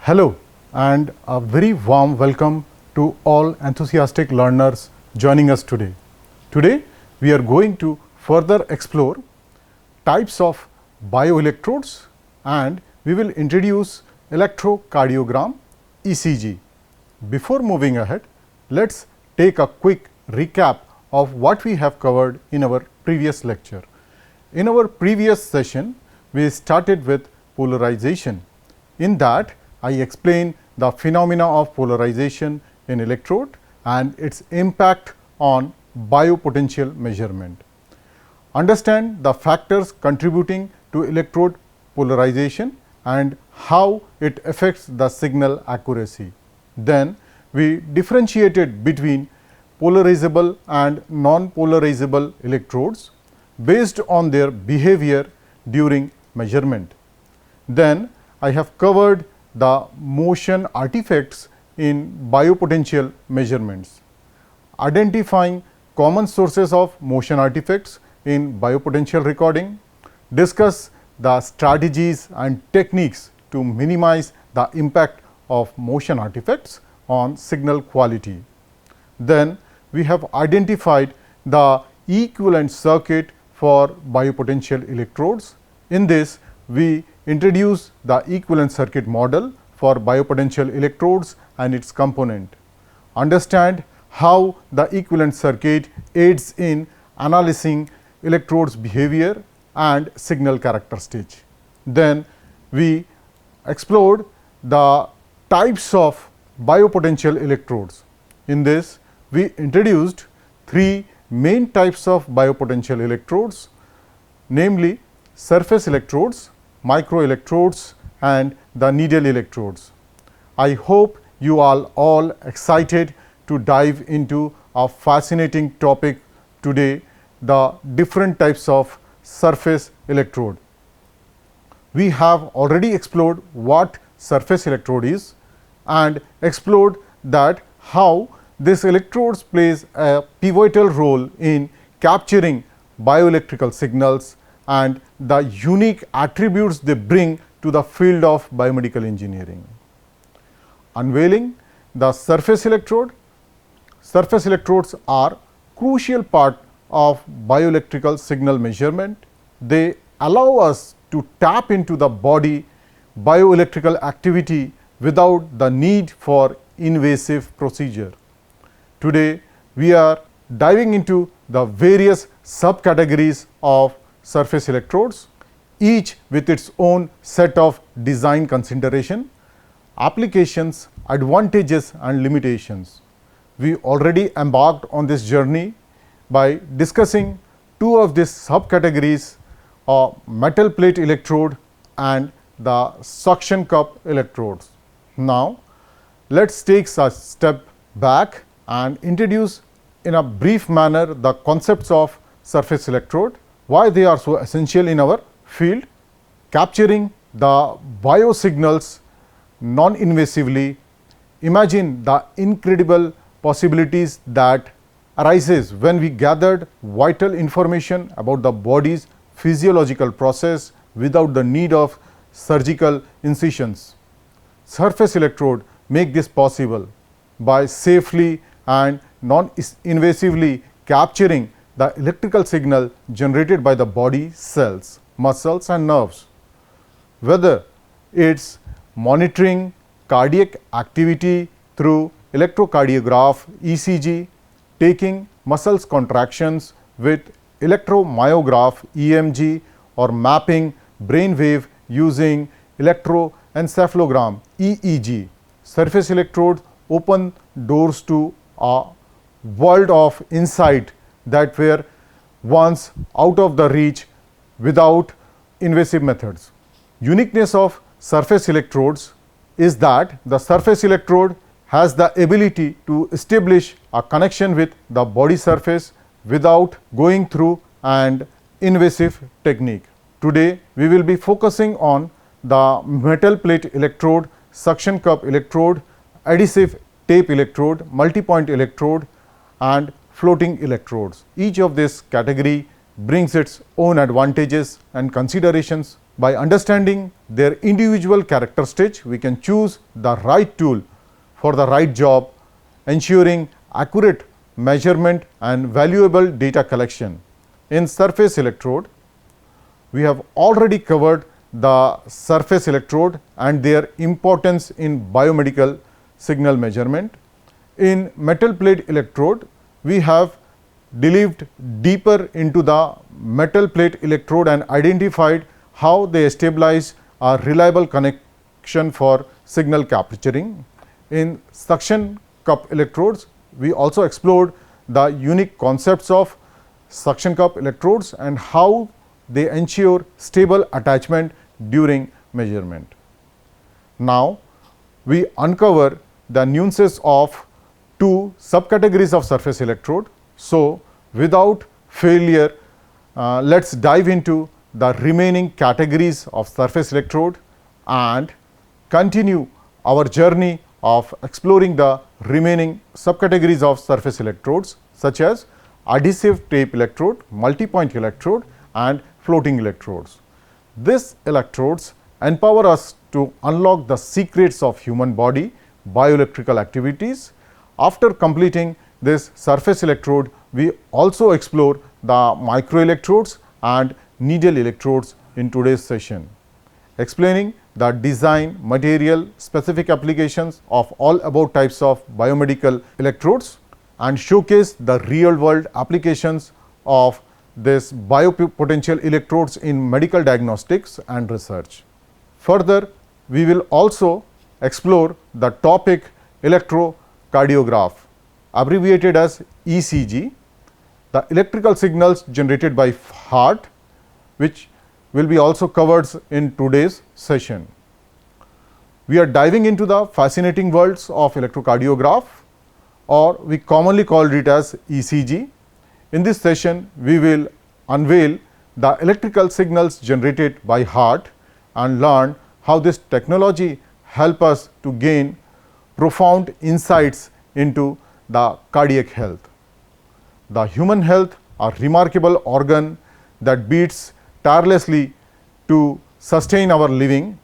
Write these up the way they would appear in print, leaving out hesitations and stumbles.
Hello and a very warm welcome to all enthusiastic learners joining us today. Today we are going to further explore types of bioelectrodes and we will introduce electrocardiogram ECG. Before moving ahead, let us take a quick recap of what we have covered in our previous lecture. In our previous session, we started with polarization. In that, I explained the phenomena of polarization in electrode and its impact on biopotential measurement. Understand the factors contributing to electrode polarization and how it affects the signal accuracy. Then we differentiated between polarizable and non-polarizable electrodes based on their behavior during measurement. Then I have covered the motion artifacts in biopotential measurements, identifying common sources of motion artifacts in biopotential recording, discuss the strategies and techniques to minimize the impact of motion artifacts on signal quality. Then we have identified the equivalent circuit for biopotential electrodes. In this, we introduce the equivalent circuit model for biopotential electrodes and its component. Understand how the equivalent circuit aids in analyzing electrodes behavior and signal characteristics. Then we explored the types of biopotential electrodes. In this, we introduced three main types of biopotential electrodes, namely surface electrodes, microelectrodes and the needle electrodes. I hope you are all excited to dive into a fascinating topic today, the different types of surface electrode. We have already explored what surface electrode is and explored that how this electrodes plays a pivotal role in capturing bioelectrical signals and the unique attributes they bring to the field of biomedical engineering. Unveiling the surface electrode. Surface electrodes are crucial part of bioelectrical signal measurement. They allow us to tap into the body bioelectrical activity without the need for invasive procedure. Today, we are diving into the various subcategories of surface electrodes, each with its own set of design consideration, applications, advantages and limitations. We already embarked on this journey by discussing two of these subcategories, a metal plate electrode and the suction cup electrodes. Now, let us take a step back and introduce in a brief manner the concepts of surface electrode, why they are so essential in our field, capturing the biosignals non-invasively. Imagine the incredible possibilities that arises when we gathered vital information about the body's physiological process without the need of surgical incisions. Surface electrode make this possible by safely and non-invasively capturing the electrical signal generated by the body cells, muscles and nerves. Whether it is monitoring cardiac activity through electrocardiograph ECG, taking muscles contractions with electromyograph EMG or mapping brain wave using electroencephalogram EEG. Surface electrodes open doors to a world of insight that were once out of the reach without invasive methods. Uniqueness of surface electrodes is that the surface electrode has the ability to establish a connection with the body surface without going through an invasive technique. Today, we will be focusing on the metal plate electrode, suction cup electrode, adhesive tape electrode, multipoint electrode and floating electrodes. Each of this category brings its own advantages and considerations By understanding their individual characteristics, we can choose the right tool for the right job, ensuring accurate measurement and valuable data collection. In surface electrode, we have already covered the surface electrode and their importance in biomedical signal measurement. In metal plate electrode, we have delved deeper into the metal plate electrode and identified how they stabilize a reliable connection for signal capturing. In suction cup electrodes, we also explored the unique concepts of suction cup electrodes and how they ensure stable attachment during measurement. Now, we uncover the nuances of two subcategories of surface electrode. So, without failure, let us dive into the remaining categories of surface electrode and continue our journey of exploring the remaining subcategories of surface electrodes, such as adhesive tape electrode, multi-point electrode and floating electrodes. These electrodes empower us to unlock the secrets of human body bioelectrical activities. After completing this surface electrode, we also explore the microelectrodes and needle electrodes in today's session, explaining the design, material, specific applications of all above types of biomedical electrodes and showcase the real world applications of this biopotential electrodes in medical diagnostics and research. Further, we will also explore the topic electrocardiograph, abbreviated as ECG, the electrical signals generated by heart, which will be also covered in today's session. We are diving into the fascinating worlds of electrocardiograph, or we commonly call it as ECG. In this session, we will unveil the electrical signals generated by heart and learn how this technology help us to gain profound insights into the cardiac health. The human health, a remarkable organ that beats tirelessly to sustain our living,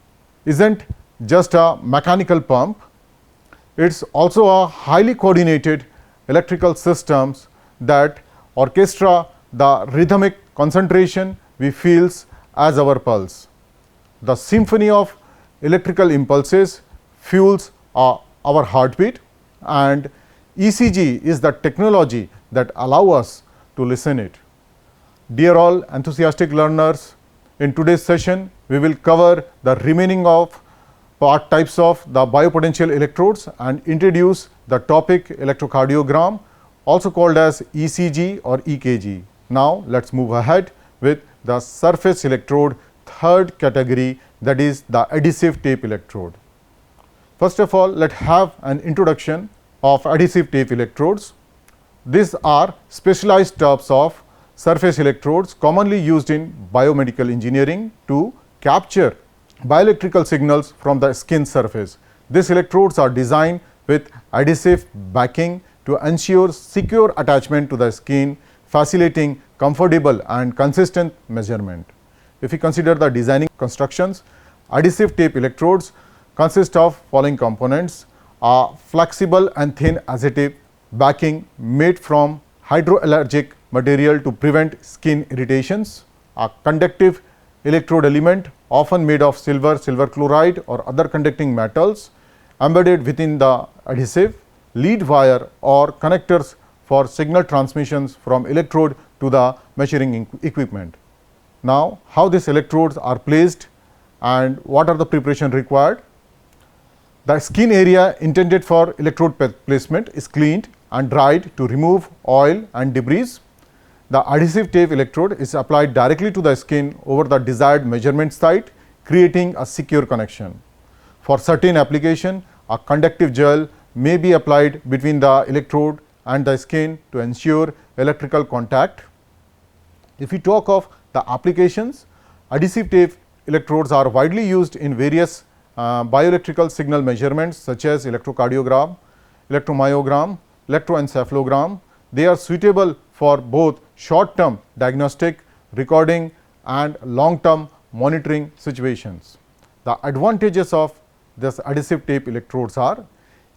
isn't just a mechanical pump. It's also a highly coordinated electrical systems that orchestra the rhythmic concentration we feels as our pulse. The symphony of electrical impulses fuels our heartbeat, and ECG is the technology that allow us to listen it. Dear all enthusiastic learners, in today's session we will cover the remaining of part types of the biopotential electrodes and introduce the topic electrocardiogram, also called as ECG or EKG. Now, let us move ahead with the surface electrode third category, that is the adhesive tape electrode. First of all, let us have an introduction of adhesive tape electrodes. These are specialized types of surface electrodes commonly used in biomedical engineering to capture bioelectrical signals from the skin surface. These electrodes are designed with adhesive backing to ensure secure attachment to the skin, facilitating comfortable and consistent measurement. If we consider the designing constructions, adhesive tape electrodes consist of following components: a flexible and thin adhesive backing made from hydroallergic material to prevent skin irritations, a conductive electrode element often made of silver, silver chloride or other conducting metals embedded within the adhesive, lead wire or connectors for signal transmissions from electrode to the measuring equipment. Now, how these electrodes are placed and what are the preparation required? The skin area intended for electrode placement is cleaned and dried to remove oil and debris. The adhesive tape electrode is applied directly to the skin over the desired measurement site, creating a secure connection. For certain application, a conductive gel may be applied between the electrode and the skin to ensure electrical contact. If we talk of the applications, adhesive tape electrodes are widely used in various bioelectrical signal measurements such as electrocardiogram, electromyogram, electroencephalogram. They are suitable for both short term diagnostic, recording and long term monitoring situations. The advantages of this adhesive tape electrodes are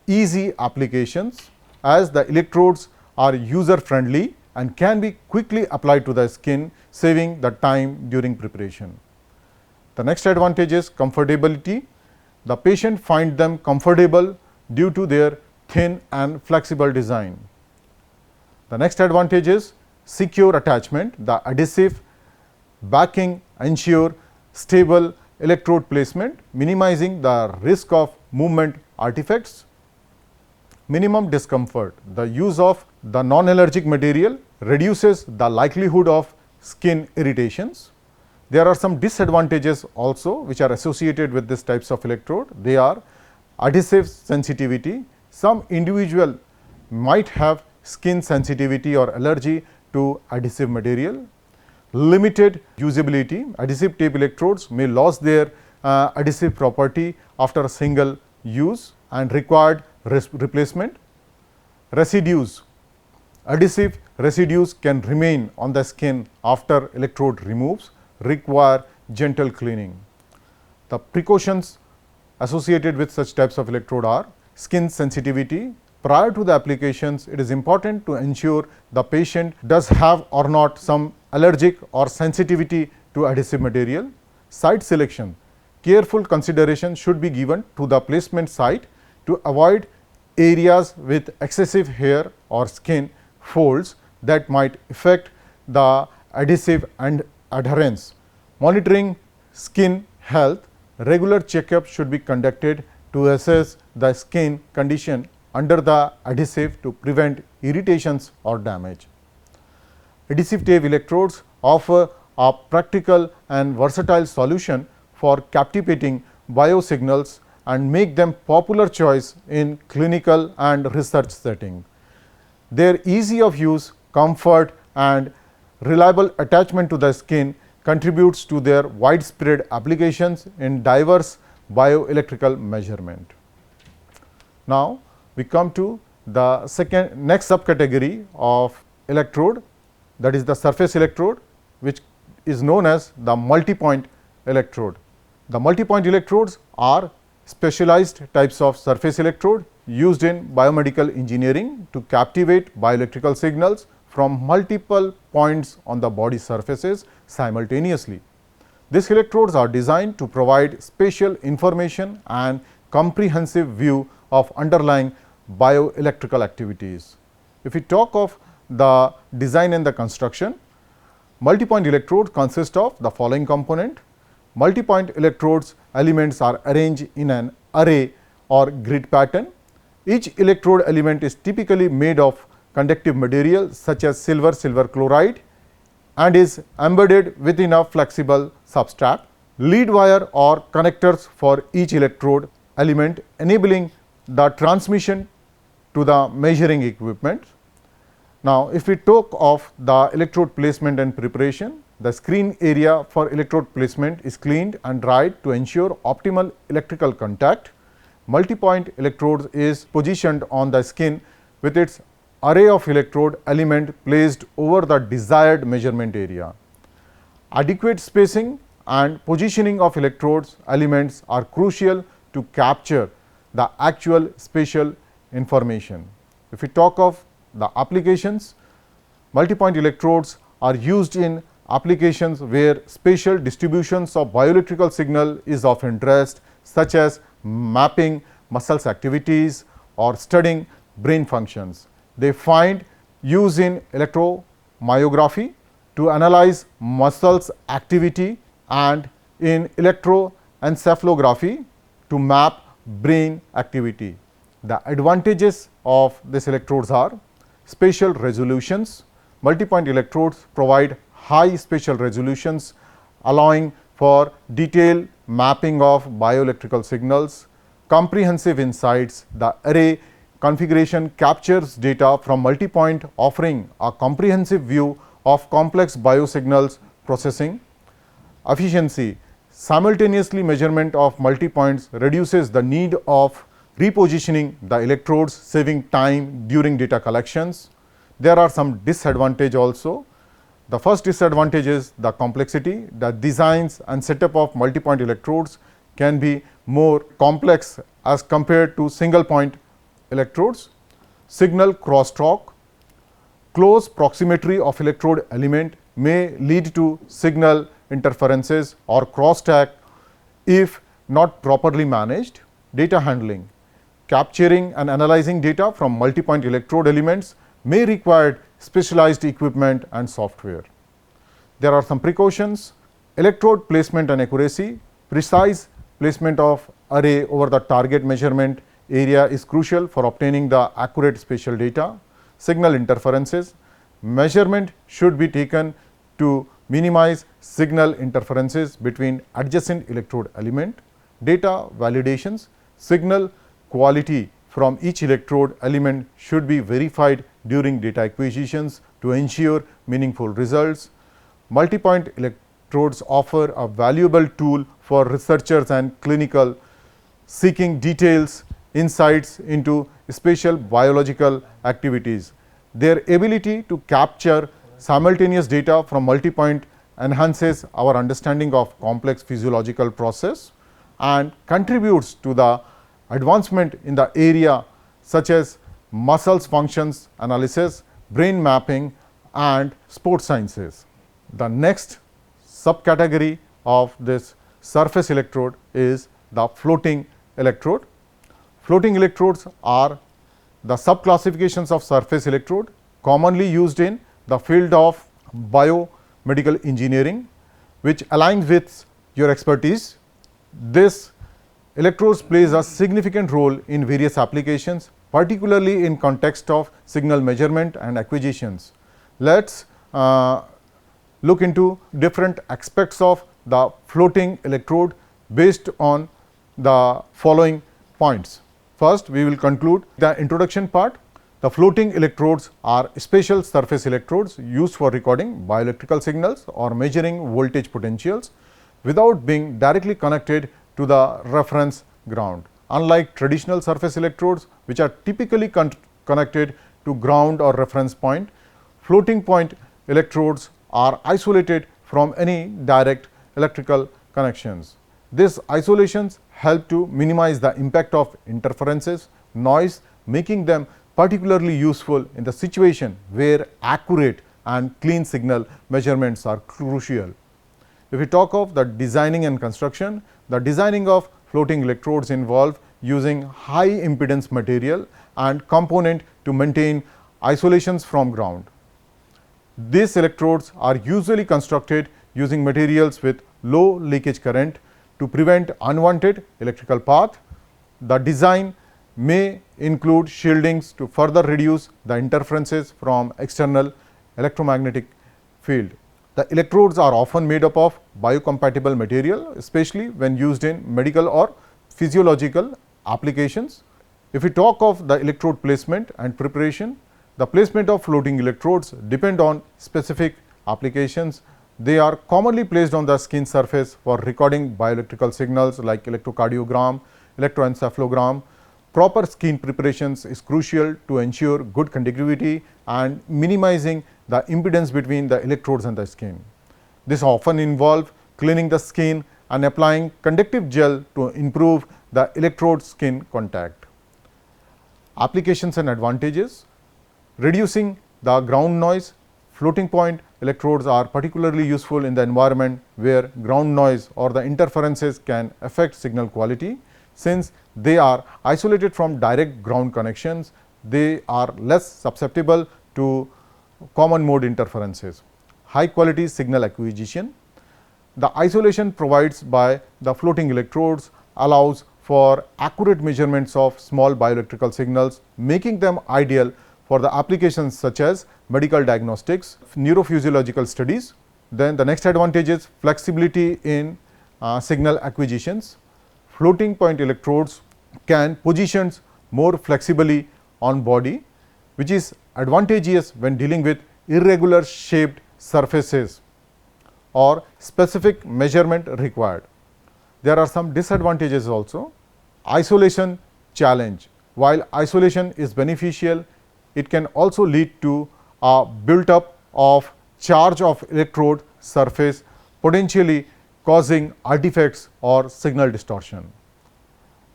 easy applications, as the electrodes are user friendly and can be quickly applied to the skin, saving the time during preparation. The next advantage is comfortability. The patient finds them comfortable due to their thin and flexible design. The next advantage is secure attachment. The adhesive backing ensure stable electrode placement, minimizing the risk of movement artifacts. Minimum discomfort. The use of the non-allergic material reduces the likelihood of skin irritations. There are some disadvantages also which are associated with these types of electrode. They are adhesive sensitivity. Some individual might have skin sensitivity or allergy to adhesive material. Limited usability. Adhesive tape electrodes may lose their adhesive property after a single use and required replacement. Residues. Adhesive residues can remain on the skin after electrode removes, require gentle cleaning. The precautions associated with such types of electrode are skin sensitivity. Prior to the applications, it is important to ensure the patient does have or not some allergic or sensitivity to adhesive material. Site selection. Careful consideration should be given to the placement site to avoid areas with excessive hair or skin folds that might affect the adhesive and adherence. Monitoring skin health. Regular checkup should be conducted to assess the skin condition under the adhesive to prevent irritations or damage. Adhesive tape electrodes offer a practical and versatile solution for captivating biosignals and make them popular choice in clinical and research setting. Their ease of use, comfort and reliable attachment to the skin contributes to their widespread applications in diverse bioelectrical measurement. Now, we come to the next subcategory of electrode, that is the surface electrode, which is known as the multi-point electrode. The multi-point electrodes are specialized types of surface electrode used in biomedical engineering to captivate bioelectrical signals from multiple points on the body surfaces simultaneously. These electrodes are designed to provide spatial information and comprehensive view of underlying bioelectrical activities. If we talk of the design and the construction, multi-point electrodes consist of the following component. Multi-point electrodes elements are arranged in an array or grid pattern. Each electrode element is typically made of conductive material such as silver chloride and is embedded within a flexible substrate. Lead wire or connectors for each electrode element, enabling the transmission to the measuring equipment. Now, if we talk of the electrode placement and preparation, the screen area for electrode placement is cleaned and dried to ensure optimal electrical contact. Multi-point electrodes is positioned on the skin with its array of electrode element placed over the desired measurement area. Adequate spacing and positioning of electrodes elements are crucial to capture the actual spatial information. If we talk of the applications, multi-point electrodes are used in applications where spatial distributions of bioelectrical signal is of interest, such as mapping muscles activities or studying brain functions. They find use in electromyography to analyze muscles activity and in electroencephalography to map brain activity. The advantages of these electrodes are spatial resolutions. Multi-point electrodes provide high spatial resolutions, allowing for detailed mapping of bioelectrical signals, comprehensive insights. The array configuration captures data from multi-point, offering a comprehensive view of complex biosignals processing. Efficiency. Simultaneously measurement of multi-points reduces the need of repositioning the electrodes, saving time during data collections. There are some disadvantages also. The first disadvantage is the complexity. The designs and setup of multi-point electrodes can be more complex as compared to single point electrodes. Signal crosstalk. Close proximity of electrode element may lead to signal interferences or crosstalk if not properly managed. Data handling. Capturing and analyzing data from multi-point electrode elements may require specialized equipment and software. There are some precautions. Electrode placement and accuracy. Precise placement of array over the target measurement area is crucial for obtaining the accurate spatial data. Signal interferences. Measurement should be taken to minimize signal interferences between adjacent electrode element. Data validations. Signal quality from each electrode element should be verified during data acquisitions to ensure meaningful results. Multi-point electrodes offer a valuable tool for researchers and clinical seeking details, insights into spatial biological activities. Their ability to capture simultaneous data from multi-point enhances our understanding of complex physiological process and contributes to the advancement in the area such as muscles functions analysis, brain mapping and sports sciences. The next subcategory of this surface electrode is the floating electrode. Floating electrodes are the subclassifications of surface electrode commonly used in the field of biomedical engineering, which aligns with your expertise. This electrodes plays a significant role in various applications, particularly in context of signal measurement and acquisitions. Let us look into different aspects of the floating electrode based on the following points. First, we will conclude the introduction part. The floating electrodes are special surface electrodes used for recording bioelectrical signals or measuring voltage potentials without being directly connected to the reference ground. Unlike traditional surface electrodes, which are typically connected to ground or reference point, floating point electrodes are isolated from any direct electrical connections. These isolations help to minimize the impact of interferences, noise, making them particularly useful in the situation where accurate and clean signal measurements are crucial. If we talk of the designing and construction, the designing of floating electrodes involve using high impedance material and component to maintain isolations from ground. These electrodes are usually constructed using materials with low leakage current to prevent unwanted electrical path. The design may include shieldings to further reduce the interferences from external electromagnetic field. The electrodes are often made up of biocompatible material, especially when used in medical or physiological applications. If we talk of the electrode placement and preparation, the placement of floating electrodes depend on specific applications. They are commonly placed on the skin surface for recording bioelectrical signals like electrocardiogram, electroencephalogram. Proper skin preparations is crucial to ensure good conductivity and minimizing the impedance between the electrodes and the skin. This often involves cleaning the skin and applying conductive gel to improve the electrode skin contact. Applications and advantages: reducing the ground noise. Floating point electrodes are particularly useful in the environment where ground noise or the interferences can affect signal quality. Since they are isolated from direct ground connections, they are less susceptible to common mode interferences. High quality signal acquisition. The isolation provided by the floating electrodes allows for accurate measurements of small bioelectrical signals, making them ideal for the applications such as medical diagnostics, neurophysiological studies. Then the next advantage is flexibility in signal acquisitions. Floating point electrodes can position more flexibly on body, which is advantageous when dealing with irregular shaped surfaces or specific measurement required. There are some disadvantages also. Isolation challenge. While isolation is beneficial, it can also lead to a built up of charge of electrode surface, potentially causing artifacts or signal distortion.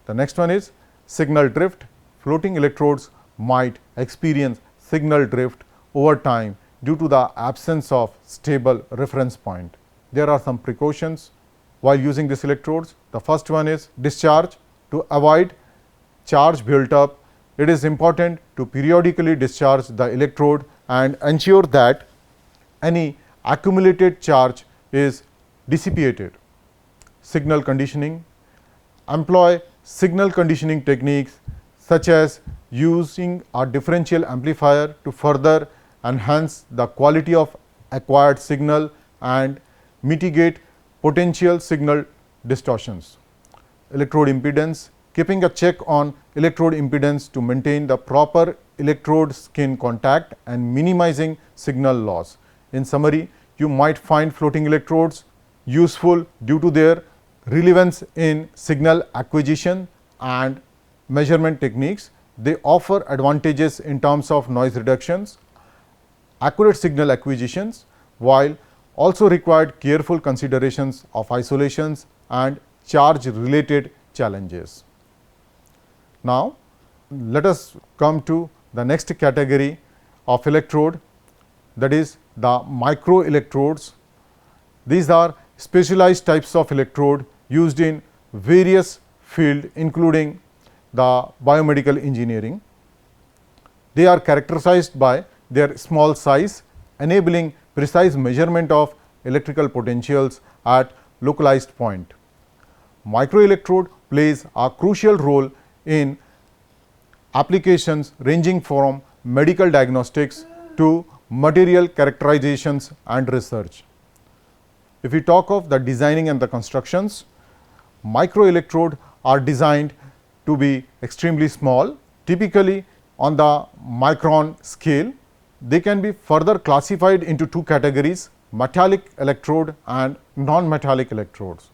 The next one is signal drift. Floating electrodes might experience signal drift over time due to the absence of stable reference point. There are some precautions while using these electrodes. The first one is discharge. To avoid charge built up, it is important to periodically discharge the electrode and ensure that any accumulated charge is dissipated. Signal conditioning. Employ signal conditioning techniques such as using a differential amplifier to further enhance the quality of acquired signal and mitigate potential signal distortions. Electrode impedance. Keeping a check on electrode impedance to maintain the proper electrode skin contact and minimizing signal loss. In summary, you might find floating electrodes useful due to their relevance in signal acquisition and measurement techniques. They offer advantages in terms of noise reductions, accurate signal acquisitions, while also required careful considerations of isolations and charge related challenges. Now, let us come to the next category of electrode, that is the micro electrodes. These are specialized types of electrode used in various fields including the biomedical engineering. They are characterized by their small size, enabling precise measurement of electrical potentials at localized point. Microelectrode plays a crucial role in applications ranging from medical diagnostics to material characterizations and research. If we talk of the designing and the constructions, microelectrode are designed to be extremely small, typically on the micron scale. They can be further classified into two categories: metallic electrode and non-metallic electrodes.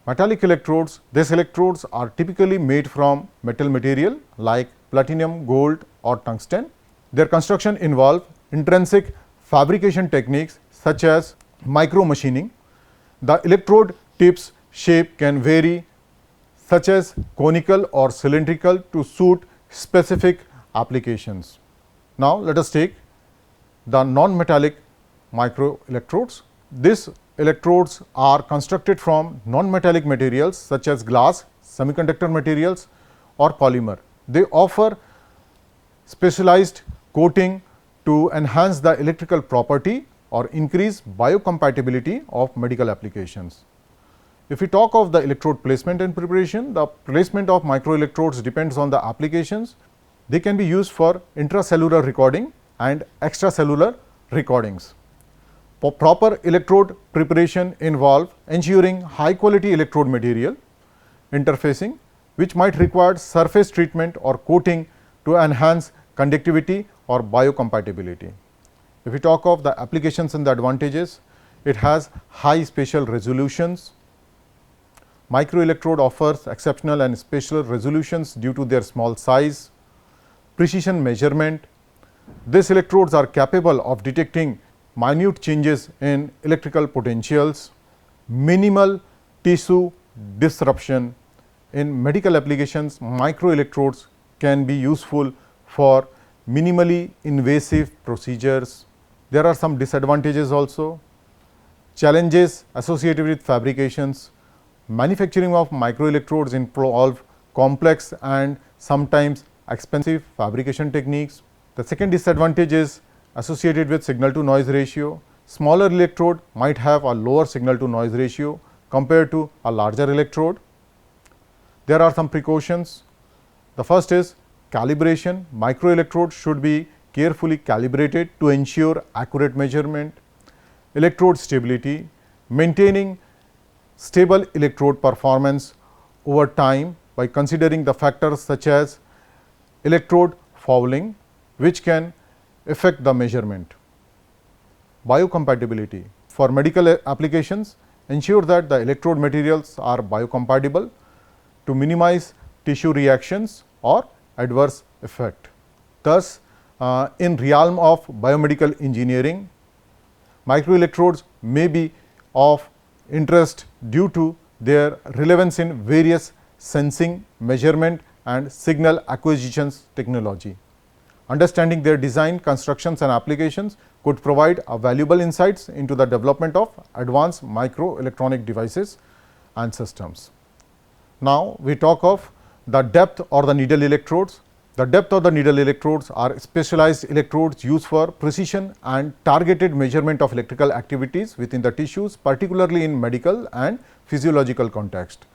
Metallic electrodes, these electrodes are typically made from metal material like platinum, gold or tungsten. Their construction involve intrinsic fabrication techniques such as micro machining. The electrode tips shape can vary, such as conical or cylindrical, to suit specific applications. Now, let us take the non-metallic microelectrodes. These electrodes are constructed from non-metallic materials such as glass, semiconductor materials or polymer. They offer specialized coating to enhance the electrical property or increase biocompatibility of medical applications. If we talk of the electrode placement and preparation, the placement of microelectrodes depends on the applications. They can be used for intracellular recording and extracellular recordings. For proper electrode preparation involve ensuring high quality electrode material, interfacing, which might require surface treatment or coating to enhance conductivity or biocompatibility. If we talk of the applications and the advantages, it has high spatial resolutions. Microelectrode offers exceptional and spatial resolutions due to their small size, precision measurement. These electrodes are capable of detecting minute changes in electrical potentials, minimal tissue disruption. In medical applications, microelectrodes can be useful for minimally invasive procedures. There are some disadvantages also. Challenges associated with fabrications. Manufacturing of microelectrodes involve complex and sometimes expensive fabrication techniques. The second disadvantage is associated with signal to noise ratio. Smaller electrode might have a lower signal to noise ratio compared to a larger electrode. There are some precautions. The first is calibration. Microelectrode should be carefully calibrated to ensure accurate measurement. Electrode stability. Maintaining stable electrode performance over time by considering the factors such as electrode fouling, which can affect the measurement. Biocompatibility. For medical applications, ensure that the electrode materials are biocompatible to minimize tissue reactions or adverse effect. Thus, in realm of biomedical engineering, Microelectrodes may be of interest due to their relevance in various sensing, measurement and signal acquisitions technology. Understanding their design, constructions and applications could provide a valuable insights into the development of advanced microelectronic devices and systems. Now, we talk of the depth or the needle electrodes. The depth of the needle electrodes are specialized electrodes used for precision and targeted measurement of electrical activities within the tissues, particularly in medical and physiological context.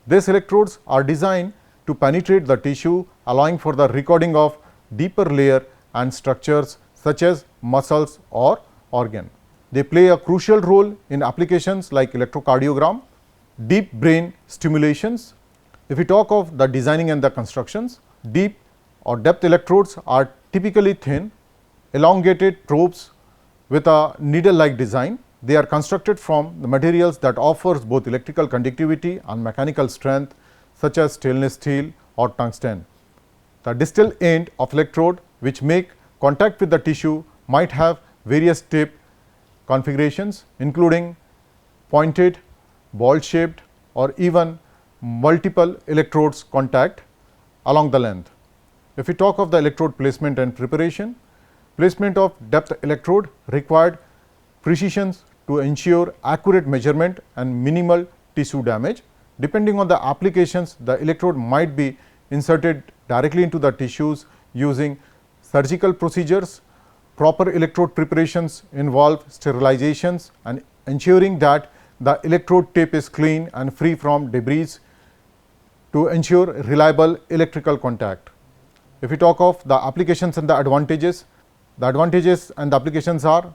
These electrodes are designed to penetrate the tissue, allowing for the recording of deeper layer and structures such as muscles or organ. They play a crucial role in applications like electrocardiogram, deep brain stimulations. If we talk of the designing and the constructions, deep or depth electrodes are typically thin, elongated probes with a needle-like design. They are constructed from the materials that offers both electrical conductivity and mechanical strength, such as stainless steel or tungsten. The distal end of electrode, which make contact with the tissue, might have various tip configurations, including pointed, ball-shaped or even multiple electrodes contact along the length. If we talk of the electrode placement and preparation, placement of depth electrode required precision to ensure accurate measurement and minimal tissue damage. Depending on the applications, the electrode might be inserted directly into the tissues using surgical procedures. Proper electrode preparations involve sterilizations and ensuring that the electrode tip is clean and free from debris to ensure reliable electrical contact. If we talk of the applications and the advantages and the applications are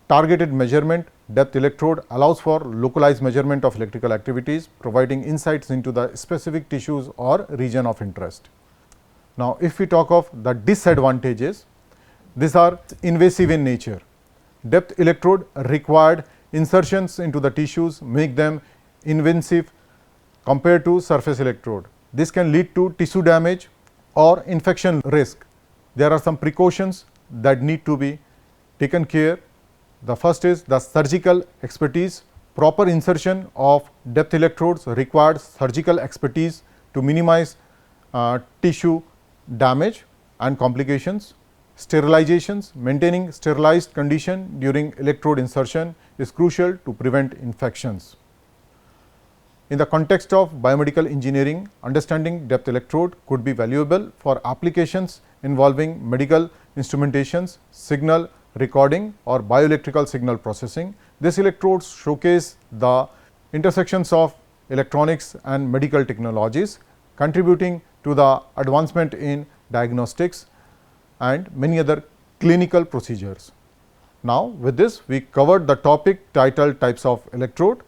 targeted measurement. Depth electrode allows for localized measurement of electrical activities, providing insights into the specific tissues or region of interest. Now, if we talk of the disadvantages, these are invasive in nature. Depth electrode required insertions into the tissues make them invasive compared to surface electrode. This can lead to tissue damage or infection risk. There are some precautions that need to be taken care. The first is the surgical expertise. Proper insertion of depth electrodes requires surgical expertise to minimize tissue damage and complications. Sterilizations, maintaining sterilized condition during electrode insertion is crucial to prevent infections. In the context of biomedical engineering, understanding depth electrode could be valuable for applications involving medical instrumentations, signal recording or bioelectrical signal processing. These electrodes showcase the intersections of electronics and medical technologies, contributing to the advancement in diagnostics and many other clinical procedures. Now, with this we covered the topic titled types of electrode.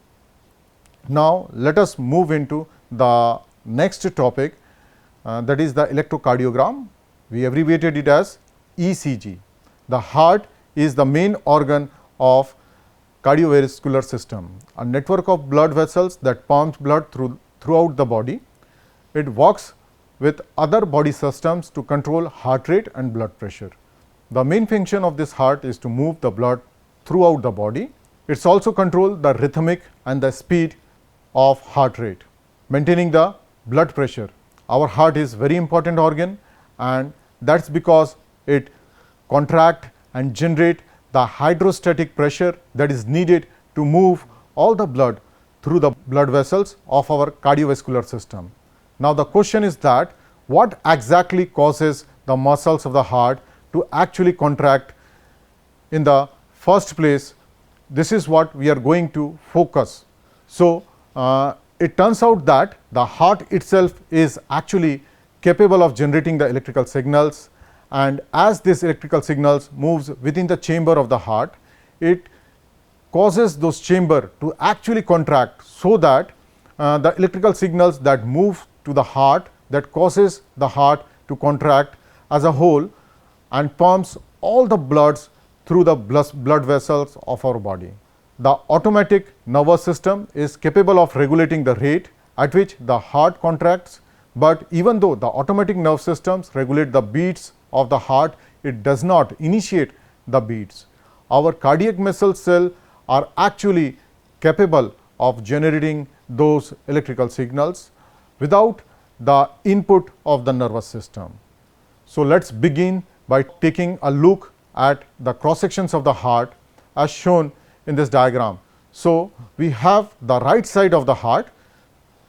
Now, let us move into the next topic, that is the electrocardiogram. We abbreviated it as ECG. The heart is the main organ of cardiovascular system, a network of blood vessels that pumps blood throughout the body. It works with other body systems to control heart rate and blood pressure. The main function of this heart is to move the blood throughout the body. It also controls the rhythmic and the speed of heart rate, maintaining the blood pressure. Our heart is very important organ, and that is because it contract and generate the hydrostatic pressure that is needed to move all the blood through the blood vessels of our cardiovascular system. Now, the question is that what exactly causes the muscles of the heart to actually contract in the first place? This is what we are going to focus. So, it turns out that the heart itself is actually capable of generating the electrical signals, and as this electrical signals moves within the chamber of the heart, it causes those chamber to actually contract, so that the electrical signals that move to the heart, that causes the heart to contract as a whole and pumps all the bloods through the blood vessels of our body. The automatic nervous system is capable of regulating the rate at which the heart contracts, but even though the automatic nerve systems regulate the beats of the heart, it does not initiate the beats. our cardiac muscle cells are actually capable of generating those electrical signals without the input of the nervous system. So, let us begin by taking a look at the cross sections of the heart as shown in this diagram. So, we have the right side of the heart,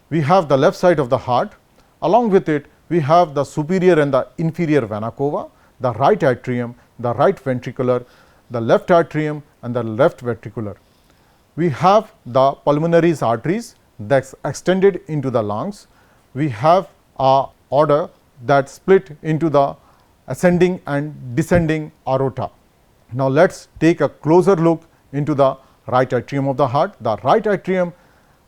we have the left side of the heart, along with it we have the superior and the inferior vena cava, the right atrium, the right ventricular, the left atrium and the left ventricular. We have the pulmonary arteries that is extended into the lungs. We have a order that split into the ascending and descending aorta. Now, let us take a closer look into the right atrium of the heart. The right atrium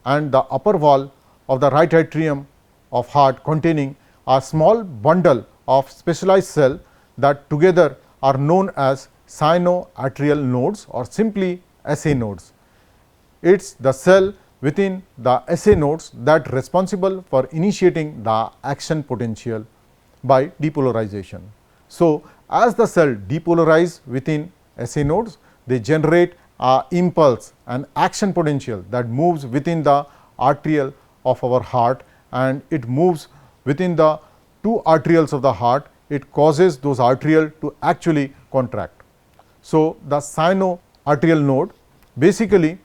and the upper wall of the right atrium of heart containing a small bundle of specialized cell that together are known as sinoatrial nodes or simply SA nodes. It is the cell within the SA nodes that responsible for initiating the action potential by depolarization. So, as the cell depolarize within SA nodes, they generate a impulse and action potential that moves within the arterial of our heart, and it moves within the two arterioles of the heart. It causes those arterial to actually contract. So, the sinoatrial node basically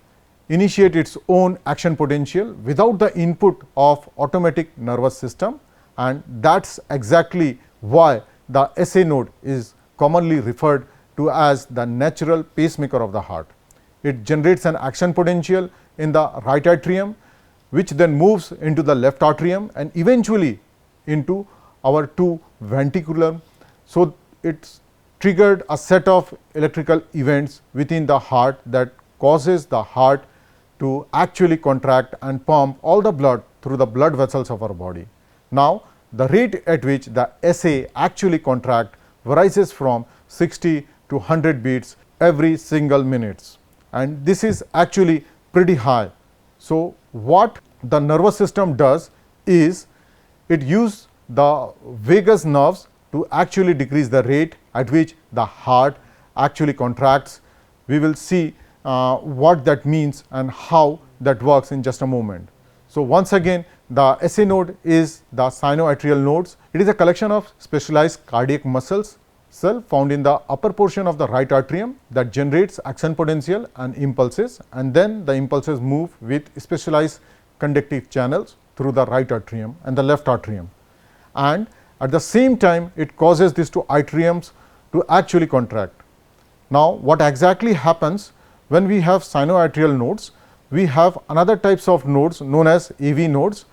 initiate its own action potential without the input of automatic nervous system, and that is exactly why the SA node is commonly referred to as the natural pacemaker of the heart. It generates an action potential in the right atrium, which then moves into the left atrium and eventually into our two ventriculum. So, it triggered a set of electrical events within the heart that causes the heart to actually contract and pump all the blood through the blood vessels of our body. Now, the rate at which the SA actually contract varies from 60 to 100 beats every single minutes, and this is actually pretty high. So, what the nervous system does is it uses the vagus nerves to actually decrease the rate at which the heart actually contracts. We will see what that means and how that works in just a moment. So, once again, the SA node is the sinoatrial nodes. It is a collection of specialized cardiac muscles cell found in the upper portion of the right atrium that generates action potential and impulses, and then the impulses move with specialized conductive channels through the right atrium and the left atrium, and at the same time it causes these two atriums to actually contract. Now, what exactly happens when we have sinoatrial nodes? We have another types of nodes known as AV nodes,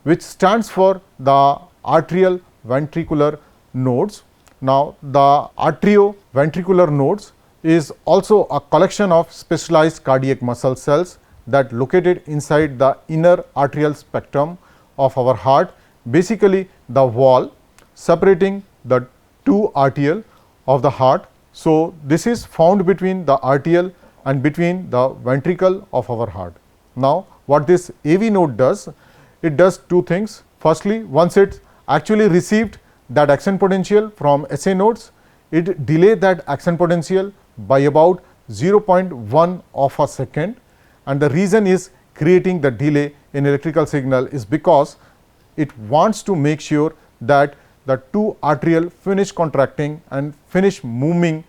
which stands for the arterial ventricular nodes. Now, the arterioventricular nodes is also a collection of specialized cardiac muscle cells that located inside the inner arterial spectrum of our heart, basically the wall separating the two arterial of the heart. So, this is found between the arterial and between the ventricle of our heart. Now, what this AV node does? It does two things. Firstly, once it actually received that action potential from SA nodes, it delay that action potential by about 0.1 of a second, and the reason is creating the delay in electrical signal is because it wants to make sure that the two arterial finish contracting and finish moving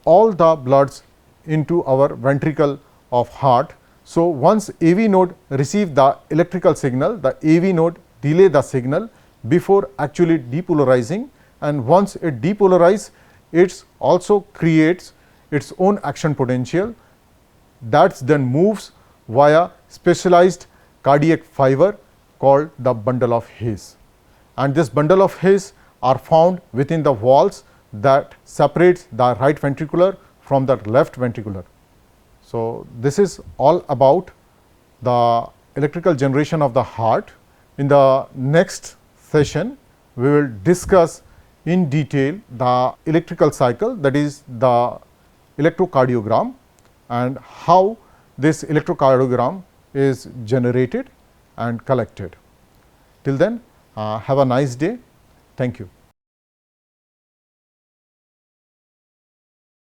all the bloods into our ventricle of heart. So, once AV node receive the electrical signal, the AV node delay the signal before actually depolarizing, and once it depolarize, it also creates its own action potential that then moves via specialized cardiac fiber called the bundle of His, and this bundle of His are found within the walls that separates the right ventricular from the left ventricular. So, this is all about the electrical generation of the heart. In the next session, we will discuss in detail the electrical cycle, that is the electrocardiogram, and how this electrocardiogram is generated and collected. Till then, have a nice day. Thank you.